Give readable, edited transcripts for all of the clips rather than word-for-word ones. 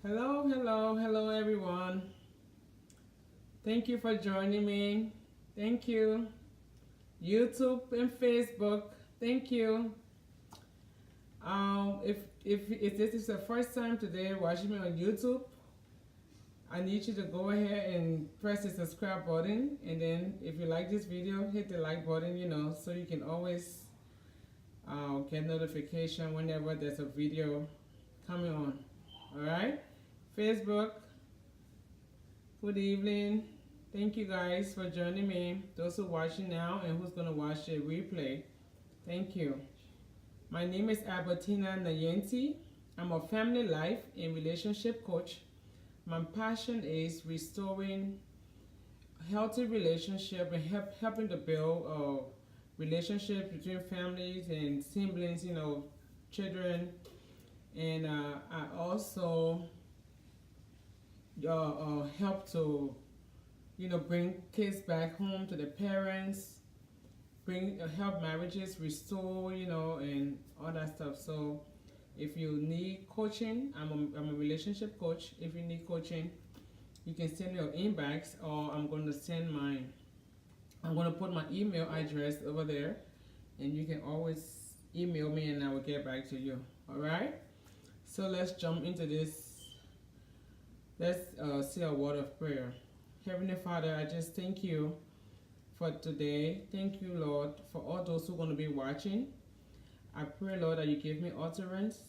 Hello everyone. Thank you for joining me. Thank you. YouTube and Facebook. Thank you. If this is the first time today watching me on YouTube, I need you to go ahead and press the subscribe button, and then if you like this video, hit the like button. So you can always get notification whenever there's a video coming on. All right. Facebook. Good evening. Thank you guys for joining me. Those who are watching now and who's going to watch the replay, thank you. My name is Albertina Nayanti. I'm a family life and relationship coach. My passion is restoring healthy relationship and helping to build a relationship between families and siblings, children. And I also help to bring kids back home to the parents, help marriages restore, and all that stuff. So if you need coaching, I'm a relationship coach. If you need coaching, you can send your inbox, or I'm going to put my email address over there, and you can always email me and I will get back to you. All right. So let's jump into this. Let's say a word of prayer. Heavenly Father, I just thank you for today. Thank you, Lord, for all those who are going to be watching. I pray, Lord, that you give me utterance.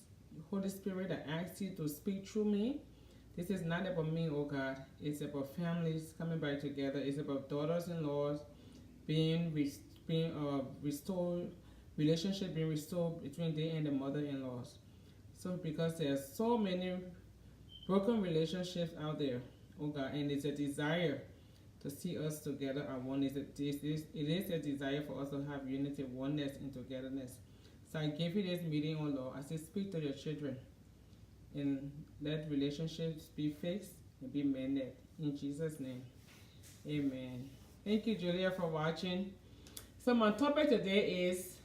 Holy Spirit, I ask you to speak through me. This is not about me, oh God. It's about families coming back together. It's about daughters-in-laws being restored, relationship being restored between they and the mother-in-laws. So because there are so many broken relationships out there, oh God, and it's a desire to see us together at one. It is a desire for us to have unity, oneness, and togetherness. So I give you this meeting, oh Lord. I say, speak to your children and let relationships be fixed and be mended. In Jesus' name, amen. Thank you, Julia, for watching. So my topic today is,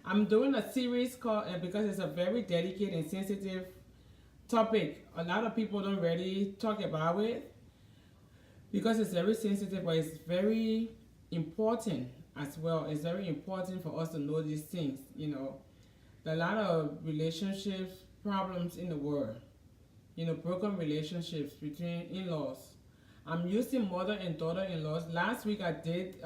I'm doing a series called, because it's a very delicate and sensitive topic. A lot of people don't really talk about it because it's very sensitive, but it's very important as well. It's very important for us to know these things. There are a lot of relationships problems in the world. Broken relationships between in-laws. I'm using mother and daughter-in-laws. Last week I did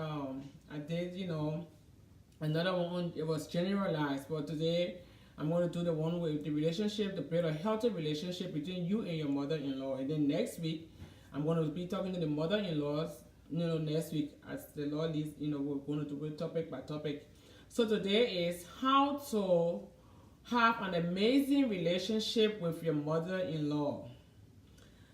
another one. It was generalized, but today I'm going to do the one with the relationship, to build a healthy relationship between you and your mother-in-law. And then next week, I'm going to be talking to the mother-in-laws, next week as the Lord leads, we're going to do it topic by topic. So today is how to have an amazing relationship with your mother-in-law.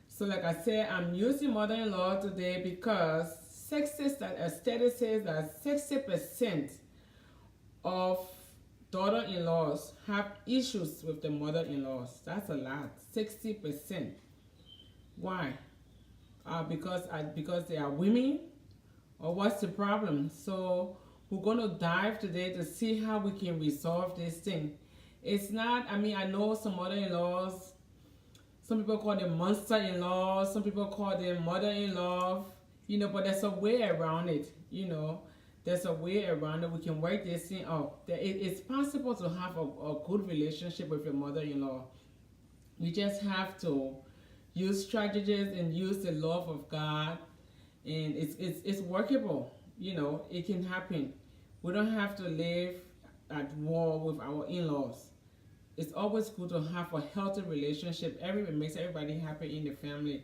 So like I said, I'm using mother-in-law today because a study says that 60% of daughter-in-laws have issues with the mother-in-laws. That's a lot. 60%. Why? Because they are women, or what's the problem? So we're going to dive today to see how we can resolve this thing. It's not, I know some mother-in-laws, some people call them monster-in-laws, some people call them mother-in-law, but there's a way around it, There's a way around it. We can work this thing out. It's possible to have a good relationship with your mother-in-law. You just have to use strategies and use the love of God, and it's workable. It can happen. We don't have to live at war with our in-laws. It's always good to have a healthy relationship. It makes everybody happy in the family.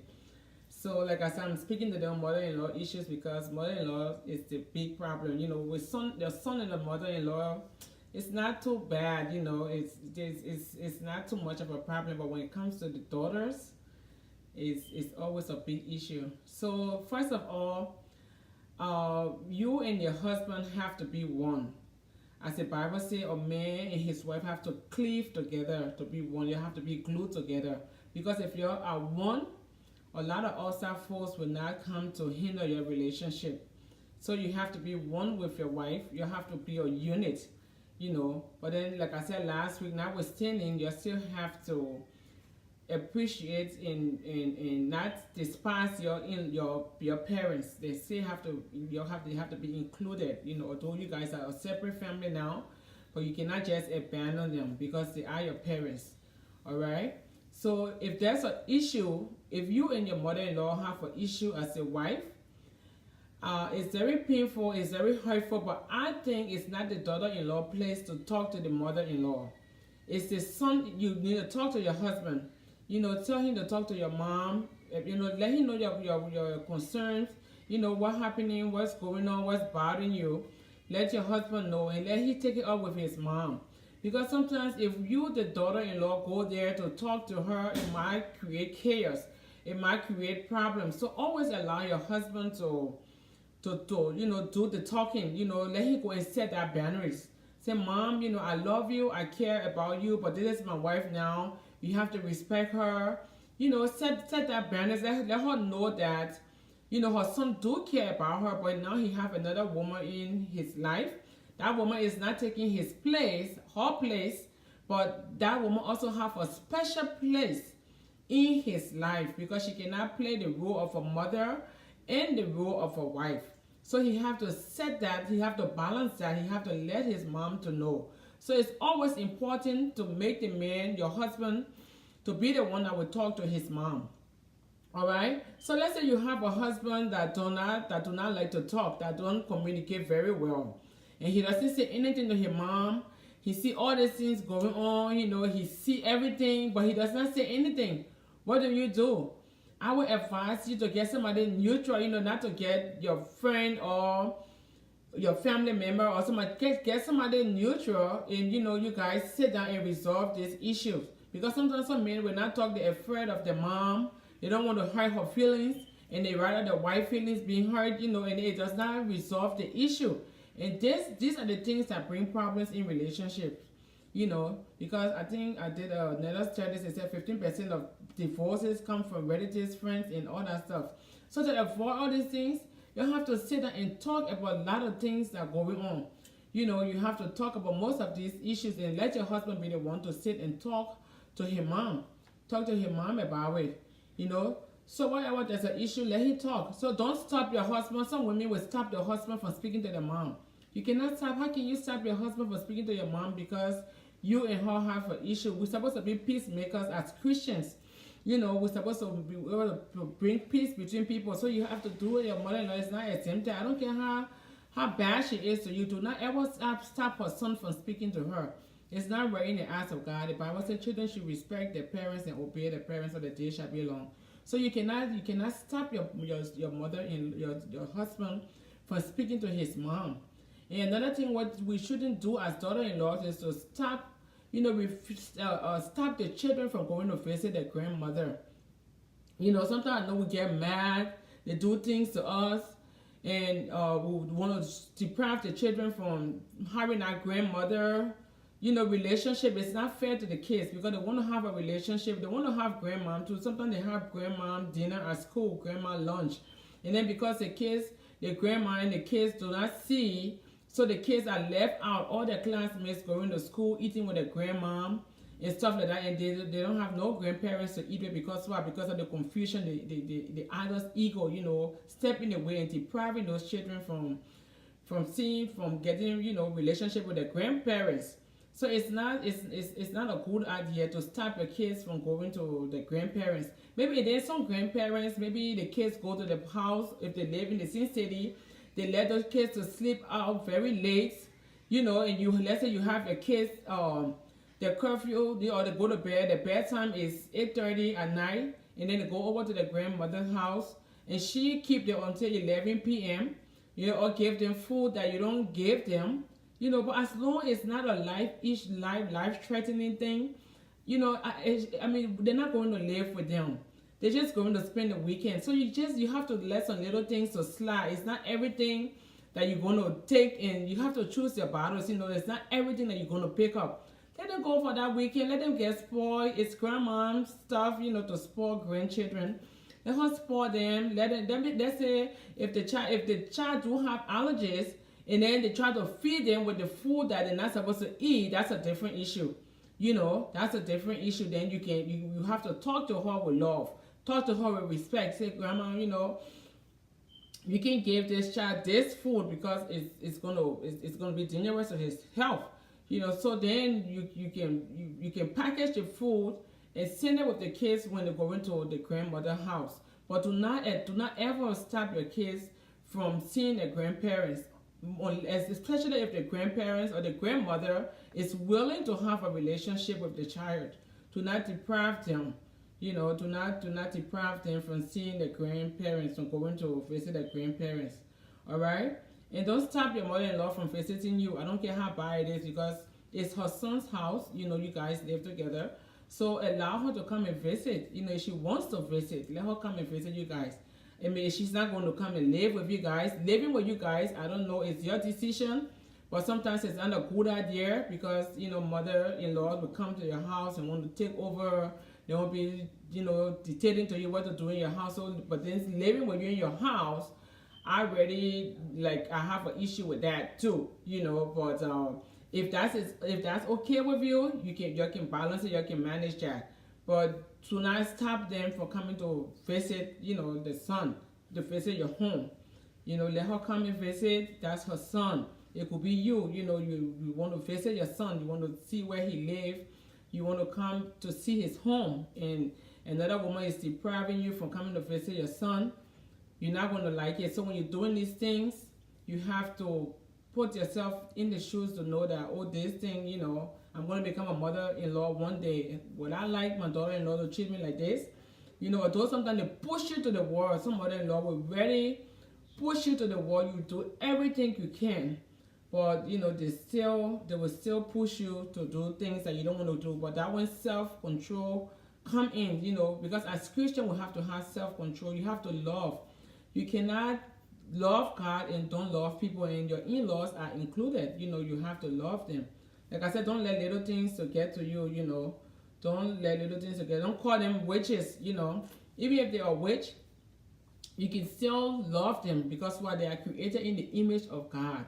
So like I said, I'm speaking to the mother-in-law issues because mother-in-law is the big problem. With the son and the mother-in-law, it's not too bad. It's not too much of a problem. But when it comes to the daughters, it's always a big issue. So first of all, you and your husband have to be one. As the Bible says, a man and his wife have to cleave together to be one. You have to be glued together. Because if you are one, a lot of outside force will not come to hinder your relationship. So you have to be one with your wife. You have to be a unit, But then, like I said last week, notwithstanding, you still have to appreciate and not despise your parents. They still have to they have to be included. Although you guys are a separate family now, but you cannot just abandon them because they are your parents. All right. So if there's an issue, if you and your mother-in-law have an issue as a wife, it's very painful, it's very hurtful, but I think it's not the daughter-in-law place to talk to the mother-in-law. It's the son. You need to talk to your husband. Tell him to talk to your mom. Let him know your concerns. What's happening, what's going on, what's bothering you. Let your husband know and let him take it up with his mom. Because sometimes if you, the daughter-in-law, go there to talk to her, it might create chaos. It might create problems. So always allow your husband to do the talking. Let him go and set that boundaries. Say, Mom, I love you, I care about you, but this is my wife now. You have to respect her. Set that boundaries. Let her know that, her son do care about her, but now he have another woman in his life. That woman is not taking his place, her place, but that woman also have a special place in his life because she cannot play the role of a mother and the role of a wife. So he have to set that, he have to balance that, he have to let his mom to know. So it's always important to make the man, your husband, to be the one that will talk to his mom. All right? So let's say you have a husband that do not like to talk, that don't communicate very well. And he doesn't say anything to his mom. He see all these things going on, he see everything, but he does not say anything. What do? I would advise you to get somebody neutral, not to get your friend or your family member or somebody. Get somebody neutral and, you guys sit down and resolve these issues. Because sometimes some men will not talk, they're afraid of the mom. They don't want to hurt her feelings and they rather the wife feelings being hurt, and it does not resolve the issue. And these are the things that bring problems in relationships. Because I think I did another study that said 15% of divorces come from relatives, friends, and all that stuff. So to avoid all these things, you have to sit down and talk about a lot of things that are going on. You have to talk about most of these issues and let your husband be the one to sit and talk to his mom. Talk to his mom about it. So whatever there's an issue, let him talk. So don't stop your husband. Some women will stop their husband from speaking to their mom. You cannot stop. How can you stop your husband from speaking to your mom because you and her have an issue? We're supposed to be peacemakers as Christians. We're supposed to be able to bring peace between people. So you have to do it. Your mother-in-law is not exempted. I don't care how bad she is to you. Do not ever stop her son from speaking to her. It's not right in the eyes of God. The Bible says children should respect their parents and obey their parents so that they shall be long. So you cannot stop your mother and your husband from speaking to his mom. And another thing, what we shouldn't do as daughter-in-laws is to stop, stop the children from going to visit their grandmother. Sometimes I know we get mad, they do things to us, and we want to deprive the children from having our grandmother. Relationship is not fair to the kids because they want to have a relationship. They want to have grandmom too. Sometimes they have grandmom dinner at school, grandma lunch. And then because the grandma and the kids do not see, so the kids are left out. All their classmates going to school, eating with their grandmom and stuff like that. And they don't have no grandparents to eat with because why? Because of the confusion, the adult's ego, step in the way and depriving those children from getting, relationship with their grandparents. So it's not a good idea to stop your kids from going to the grandparents. Maybe there's some grandparents, maybe the kids go to the house if they live in the same city. They let those kids to sleep out very late, and let's say you have your kids, their curfew, or they go to bed, their bedtime is 8:30 at night, and then they go over to the grandmother's house, and she keep them until 11 p.m., or give them food that you don't give them. But as long as it's not a life-threatening thing, I mean, they're not going to live with them. They're just going to spend the weekend. So you have to let some little things to slide. It's not everything that you're going to take, and you have to choose your battles. It's not everything that you're going to pick up. Let them go for that weekend. Let them get spoiled. It's grandmom's stuff, to spoil grandchildren. Let her spoil them. Let's say if the child do have allergies, and then they try to feed them with the food that they're not supposed to eat, that's a different issue. You know, that's a different issue. Then you have to talk to her with love, talk to her with respect. Say, grandma, you know, you can give this child this food because it's gonna be dangerous to his health. You know, so then you can package the food and send it with the kids when they go into the grandmother house. But do not ever stop your kids from seeing their grandparents, especially if the grandparents or the grandmother is willing to have a relationship with the child. Do not deprive them. You know, do not deprive them from seeing the grandparents, from going to visit the grandparents. All right, and don't stop your mother-in-law from visiting you. I don't care how bad it is, because it's her son's house. You know, you guys live together, so allow her to come and visit. You know, if she wants to visit, let her come and visit you guys. I mean, she's not going to come and live with you guys. Living with you guys, I don't know, it's your decision. But sometimes it's not a good idea, because, you know, mother-in-law will come to your house and want to take over. They won't be, you know, dictating to you what to do in your household. But then living with you in your house, I have an issue with that too, you know. But if that's okay with you, you can balance it, you can manage that. But do not stop them from coming to visit, you know, the son, to visit your home. You know, let her come and visit. That's her son. It could be you. You know, you want to visit your son. You want to see where he lives. You want to come to see his home. And another woman is depriving you from coming to visit your son. You're not going to like it. So when you're doing these things, you have to put yourself in the shoes to know that, oh, this thing, you know, I'm going to become a mother-in-law one day. Would I like my daughter-in-law to treat me like this? You know, although sometimes they push you to the wall, some mother-in-law will really push you to the wall. You do everything you can, but you know, they will still push you to do things that you don't want to do. But that when self-control come in, you know, because as Christian we have to have self-control. You have to love. You cannot love God and don't love people, and your in-laws are included. You know, you have to love them. Like I said, don't let little things to get to you. You know, don't let little things to get. Don't call them witches. You know, even if they are witch, you can still love them, because what, they are created in the image of God.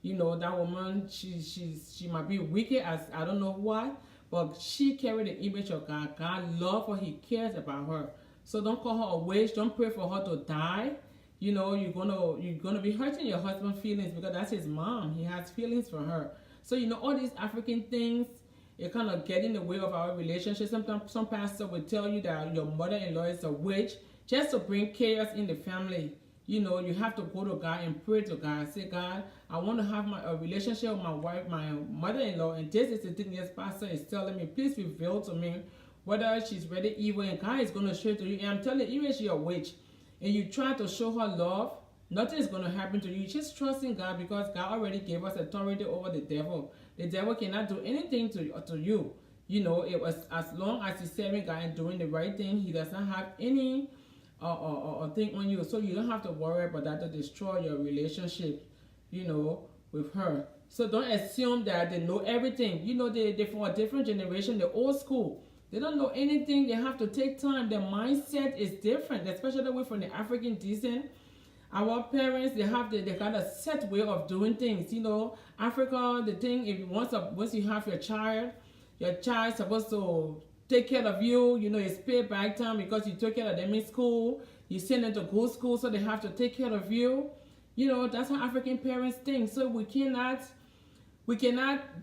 You know, that woman, she might be wicked as I don't know what, but she carried the image of God. God loves her. He cares about her. So don't call her a witch. Don't pray for her to die. You know, you're gonna be hurting your husband's feelings, because that's his mom. He has feelings for her. So you know, all these African things, it kind of get in the way of our relationship. Sometimes some pastor will tell you that your mother-in-law is a witch, just to bring chaos in the family. You know, you have to go to God and pray to God. Say, God, I want to have a relationship with my wife, my mother-in-law, and this is the thing this pastor is telling me. Please reveal to me whether she's really evil, and God is going to show it to you. And I'm telling you, even if she's a witch, and you try to show her love, nothing is going to happen to you. Just trust in God, because God already gave us authority over the devil. The devil cannot do anything to you. You know, it was as long as you're serving God and doing the right thing, he does not have any thing on you. So you don't have to worry about that to destroy your relationship, you know, with her. So don't assume that they know everything. You know, they're from a different generation, the old school. They don't know anything. They have to take time. Their mindset is different, especially we from the African descent. Our parents, they got a set way of doing things. You know, Africa, the thing, if once you have your child is supposed to take care of you. You know, it's payback time, because you took care of them in school. You send them to good school, so they have to take care of you. You know, that's how African parents think. So we cannot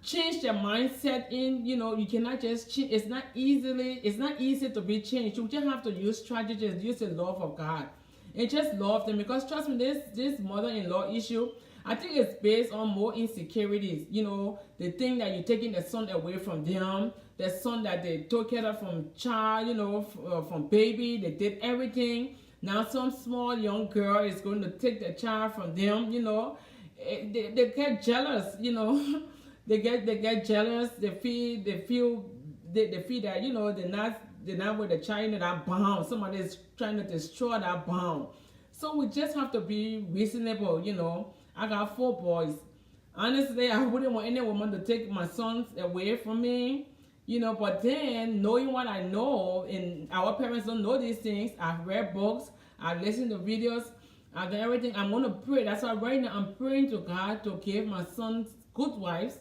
change their mindset in, you know, you cannot just change. It's not easy to be changed. You just have to use strategies, use the love of God, and just love them. Because trust me, this mother-in-law issue, I think it's based on more insecurities. You know, the thing that you're taking the son away from them, the son that they took care of from child, you know, from baby, they did everything. Now some small young girl is going to take the child from them, you know. They get jealous, you know. they get jealous. They feel that, you know, they're not with the child, you know, that bond. Somebody is trying to destroy that bond. So we just have to be reasonable, you know. I got 4 boys. Honestly, I wouldn't want any woman to take my sons away from me, you know. But then, knowing what I know, and our parents don't know these things, I've read books, I've listened to videos, I've done everything. I'm going to pray. That's why right now I'm praying to God to give my sons good wives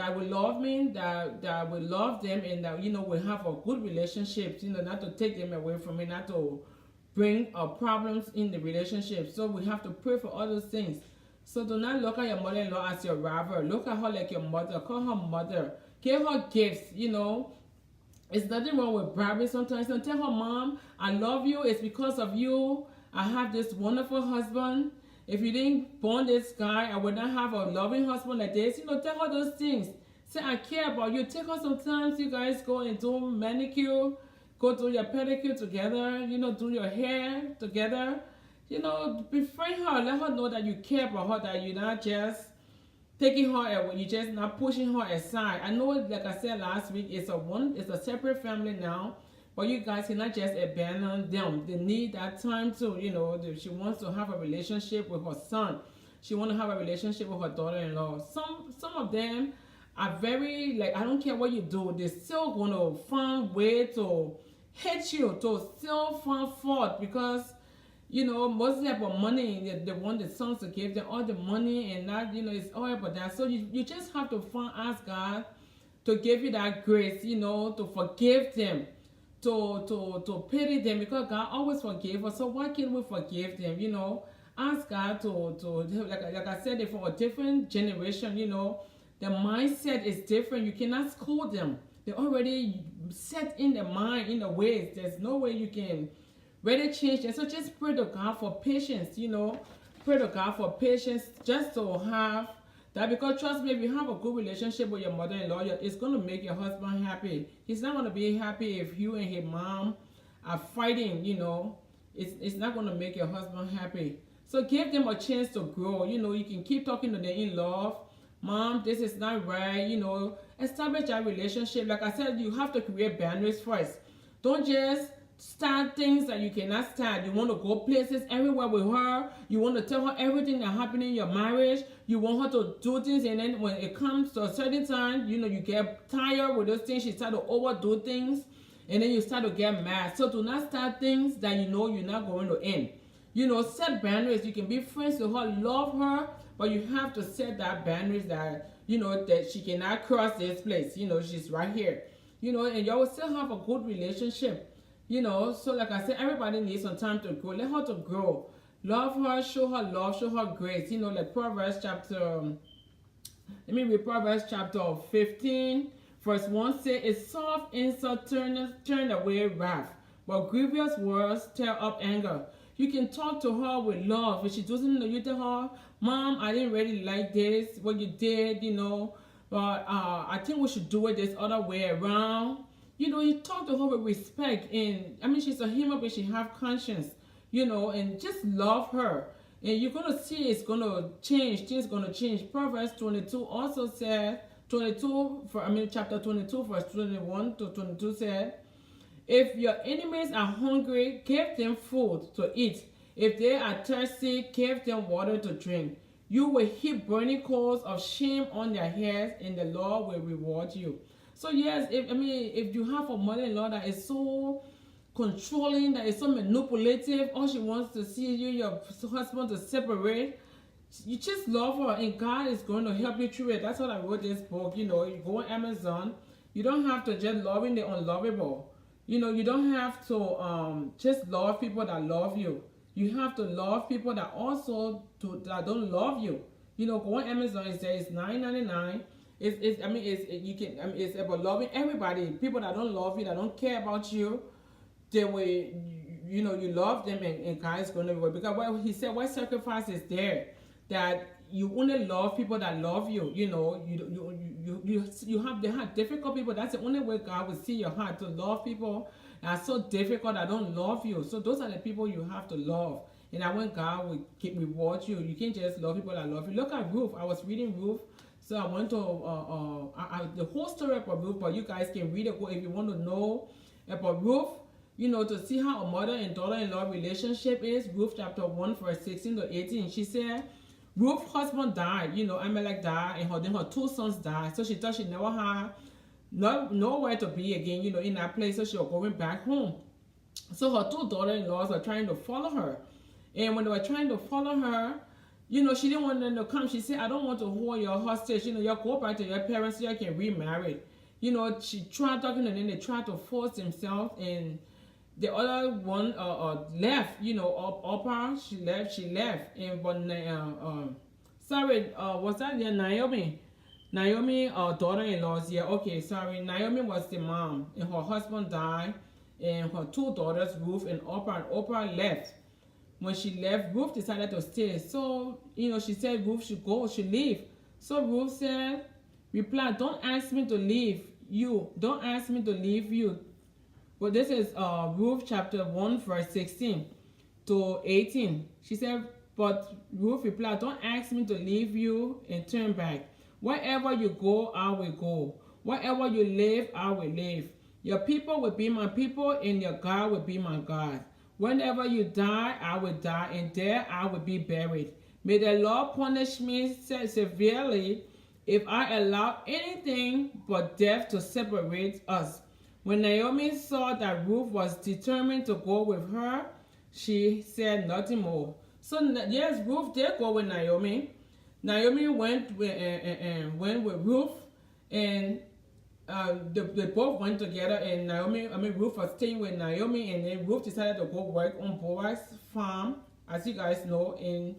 that will love me, that will love them, and that, you know, will have a good relationship, you know, not to take them away from me, not to bring problems in the relationship. So we have to pray for all those things. So do not look at your mother-in-law as your rival. Look at her like your mother. Call her mother. Give her gifts, you know. It's nothing wrong with bribery sometimes. Don't tell her, Mom, I love you. It's because of you I have this wonderful husband. If you didn't born this guy, I would not have a loving husband like this. You know, tell her those things. Say, I care about you. Take her sometimes. You guys go and do manicure. Go do your pedicure together. You know, do your hair together. You know, befriend her. Let her know that you care about her. That you're not just taking her away. You're just not pushing her aside. I know, like I said last week, it's a separate family now. But you guys cannot just abandon them. They need that time too. You know, she wants to have a relationship with her son. She wants to have a relationship with her daughter-in-law. Some of them are very, like, I don't care what you do, they're still going to find way to hate you, to still find fault, because, you know, mostly about money. They want the sons to give them all the money, and not, you know, it's all about that. So you just have to ask God to give you that grace, you know, to forgive them, to pity them, because God always forgive us. So why can't we forgive them? You know, ask God to like I said, for a different generation. You know, the mindset is different. You cannot school them. They're already set in the mind, in the ways. There's no way you can really change them. So just pray to God for patience. You know, pray to God for patience, just to have that, because trust me, if you have a good relationship with your mother-in-law, it's going to make your husband happy. He's not going to be happy if you and his mom are fighting, you know. It's not going to make your husband happy. So give them a chance to grow. You know, you can keep talking to them in love. Mom, this is not right. You know, establish that relationship. Like I said, you have to create boundaries first. Don't just start things that you cannot start. You want to go places everywhere with her. You want to tell her everything that happened in your marriage. You want her to do things, and then when it comes to a certain time, you know, you get tired with those things. She start to overdo things, and then you start to get mad. So do not start things that you know you're not going to end. You know, set boundaries. You can be friends with her, love her, but you have to set that boundaries that, you know, that she cannot cross this place. You know, she's right here. You know, and y'all will still have a good relationship. You know, so like I said, everybody needs some time to grow. Let her to grow. Love her, show her love, show her grace. You know, like Proverbs chapter, let me read Proverbs chapter 15, verse 1 say, "A soft insult turn away wrath, but grievous words stir up anger." You can talk to her with love. If she doesn't know, you tell her, "Mom, I didn't really like this, what you did, you know, but I think we should do it this other way around." You know, you talk to her with respect, and I mean, she's a human, but she have conscience, you know, and just love her. And you're going to see it's going to change. Things going to change. Proverbs 22 also said, chapter 22, verse 21 to 22 said, "If your enemies are hungry, give them food to eat. If they are thirsty, give them water to drink. You will heap burning coals of shame on their heads, and the Lord will reward you." So yes, if you have a mother-in-law that is so controlling, that is so manipulative, all she wants to see you, your husband, to separate, you just love her, and God is going to help you through it. That's what I wrote this book. You know, you go on Amazon. You don't have to just loving the unlovable. You know, you don't have to just love people that love you. You have to love people that also that don't love you. You know, go on Amazon. It says $9.99. It's about loving everybody. People that don't love you, that don't care about you, they will, you know, you love them, and God is going to work. Because what he said, what sacrifice is there? That you only love people that love you. You know, they have difficult people. That's the only way God will see your heart, to love people that are so difficult that don't love you. So those are the people you have to love. And I want God will reward you. You can't just love people that love you. Look at Ruth. I was reading Ruth. So I went to the whole story about Ruth, but you guys can read it if you want to know about Ruth, you know, to see how a mother and daughter-in-law relationship is. Ruth chapter 1, verse 16 to 18. She said, Ruth's husband died, you know, Amalek died, and then her two sons died. So she thought she never had nowhere to be again, you know, in that place. So she was going back home. So her two daughter-in-laws were trying to follow her. And when they were trying to follow her, You know, she didn't want them to come. She said, I don't want to hold your hostage. You know, you go back to your parents so you can remarry. You know, she tried talking to them. They tried to force themselves, and the other one left. You know, Oprah, she left. And but sorry, was that your Naomi? Naomi, daughter-in-law's, yeah, okay, sorry. Naomi was the mom, and her husband died, and her two daughters, Ruth and Oprah left. When she left, Ruth decided to stay. So, you know, she said Ruth should go, should leave. So Ruth said, reply, don't ask me to leave you. Don't ask me to leave you. But this is Ruth chapter 1, verse 16 to 18. She said, but Ruth replied, don't ask me to leave you and turn back. Wherever you go, I will go. Wherever you live, I will live. Your people will be my people, and your God will be my God. Whenever you die, I will die, and there I will be buried. May the Lord punish me severely if I allow anything but death to separate us. When Naomi saw that Ruth was determined to go with her, she said nothing more. So yes, Ruth did go with Naomi. Naomi went with Ruth, and they both went together. And Ruth was staying with Naomi, and then Ruth decided to go work on Boaz's farm, as you guys know. And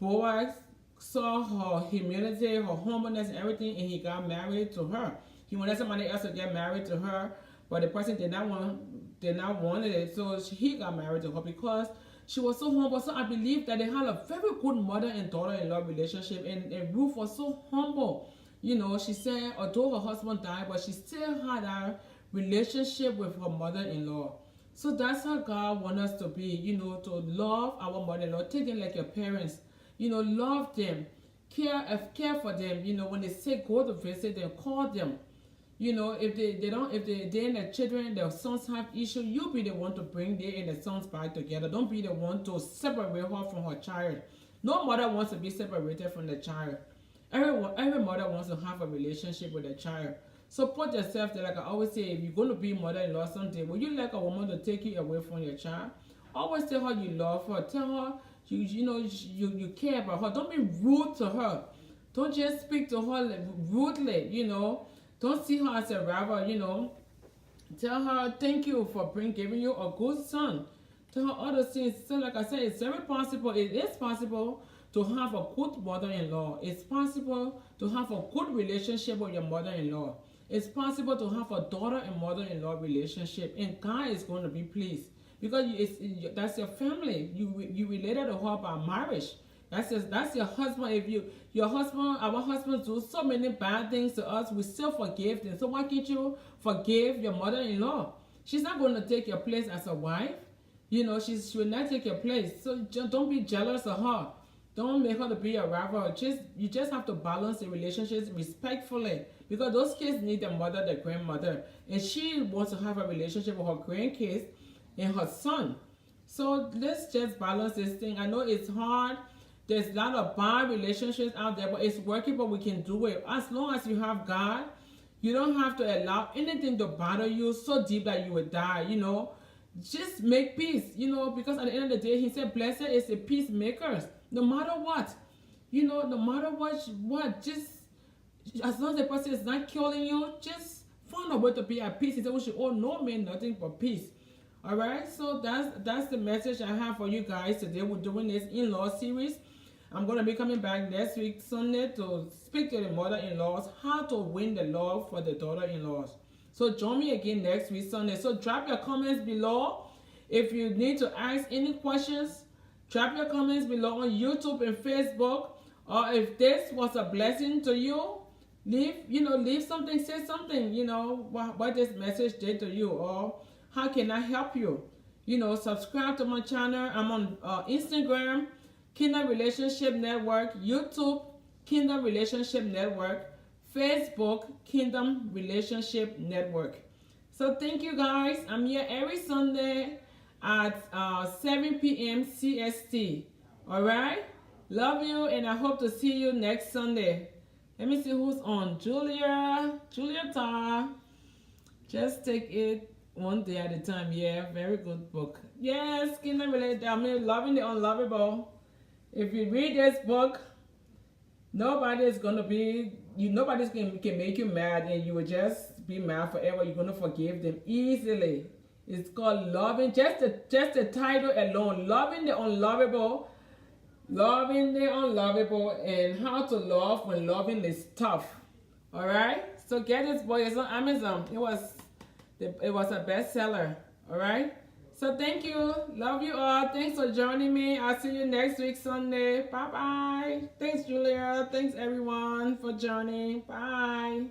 Boaz saw her humility, her humbleness, and everything, and he got married to her. He wanted somebody else to get married to her, but the person did not want it, so he got married to her because she was so humble. So I believe that they had a very good mother and daughter-in-law relationship, and Ruth was so humble. You know, she said, although her husband died, but she still had a relationship with her mother-in-law. So that's how God wants us to be, you know, to love our mother-in-law. Take them like your parents. You know, love them. Care for them. You know, when they say go to visit them, call them. You know, if they and their children, their sons have issue, you be the one to bring them and the sons back together. Don't be the one to separate her from her child. No mother wants to be separated from the child. Every mother wants to have a relationship with the child. So put yourself there. Like I always say, if you're going to be mother-in-law someday, will you like a woman to take you away from your child? Always tell her you love her. Tell her you care about her. Don't be rude to her. Don't just speak to her rudely, you know. Don't see her as a rival, you know. Tell her thank you for giving you a good son. Tell her other things. So like I said, it's very possible. It is possible to have a good mother-in-law. It's possible to have a good relationship with your mother-in-law. It's possible to have a daughter and mother-in-law relationship, and God is going to be pleased because that's your family. You related to her by marriage. That's your husband. If our husbands do so many bad things to us, we still forgive them. So why can't you forgive your mother-in-law? She's not going to take your place as a wife. You know, she will not take your place. So don't be jealous of her. Don't make her to be a rival. You just have to balance the relationships respectfully, because those kids need their mother, their grandmother, and she wants to have a relationship with her grandkids and her son. So let's just balance this thing. I know it's hard. There's a lot of bad relationships out there, but it's working, but we can do it. As long as you have God, you don't have to allow anything to bother you so deep that you will die, you know. Just make peace, you know, because at the end of the day, he said, blessed is the peacemakers. No matter what, you know, no matter what, just as long as the person is not killing you, just find a way to be at peace. He said we should owe no man nothing but peace. All right, so that's the message I have for you guys today. We're doing this in-law series. I'm going to be coming back next week, Sunday, to speak to the mother-in-laws, how to win the love for the daughter-in-laws. So join me again next week, Sunday. So drop your comments below. If you need to ask any questions, drop your comments below on YouTube and Facebook. Or if this was a blessing to you, leave something, say something, you know, what this message did to you, or how can I help you? You know, subscribe to my channel. I'm on Instagram, Kingdom Relationship Network, YouTube, Kingdom Relationship Network, Facebook, Kingdom Relationship Network. So thank you guys. I'm here every Sunday at 7 p.m. CST. Alright? Love you, and I hope to see you next Sunday. Let me see who's on. Julia Ta. Just take it one day at a time. Yeah, very good book. Yes, Kingdom Relationship. I'm loving the unlovable. If you read this book, nobody's gonna be you. Nobody's can make you mad, and you will just be mad forever. You're gonna forgive them easily. It's called loving. Just the title alone, loving the unlovable, and how to love when loving is tough. All right. So get this book. It's on Amazon. It was a bestseller. All right. So thank you. Love you all. Thanks for joining me. I'll see you next week, Sunday. Bye-bye. Thanks, Julia. Thanks, everyone, for joining. Bye.